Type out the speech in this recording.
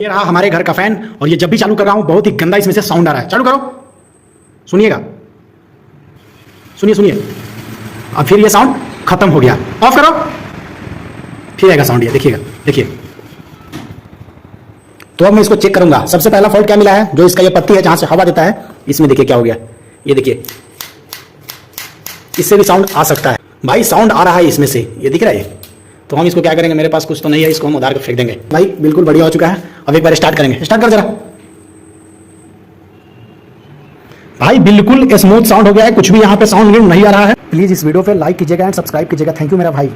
ये रहा हमारे घर का फैन और ये जब भी चालू कर रहा हूं बहुत ही गंदा इसमें से साउंड आ रहा है। चालू करो, सुनिएगा, सुनिए सुनिए। अब फिर ये साउंड खत्म हो गया। ऑफ करो, फिर आएगा साउंड। ये देखिएगा, देखिए। तो अब मैं इसको चेक करूंगा। सबसे पहला फॉल्ट क्या मिला है, जो इसका ये पत्ती है जहां से हवा देता है, इसमें देखिए क्या हो गया। ये देखिए, इससे भी साउंड आ सकता है भाई। साउंड आ रहा है इसमें से, ये दिख रहा है। तो हम इसको क्या करेंगे, मेरे पास कुछ तो नहीं है, इसको हम उधार कर फेंक देंगे। भाई बिल्कुल बढ़िया हो चुका है। अब एक बार स्टार्ट करेंगे। स्टार्ट कर जरा भाई। बिल्कुल स्मूथ साउंड हो गया है, कुछ भी यहाँ पे साउंड नहीं आ रहा है। प्लीज इस वीडियो पे लाइक कीजिएगा एंड सब्सक्राइब कीजिएगा। थैंक यू मेरा भाई।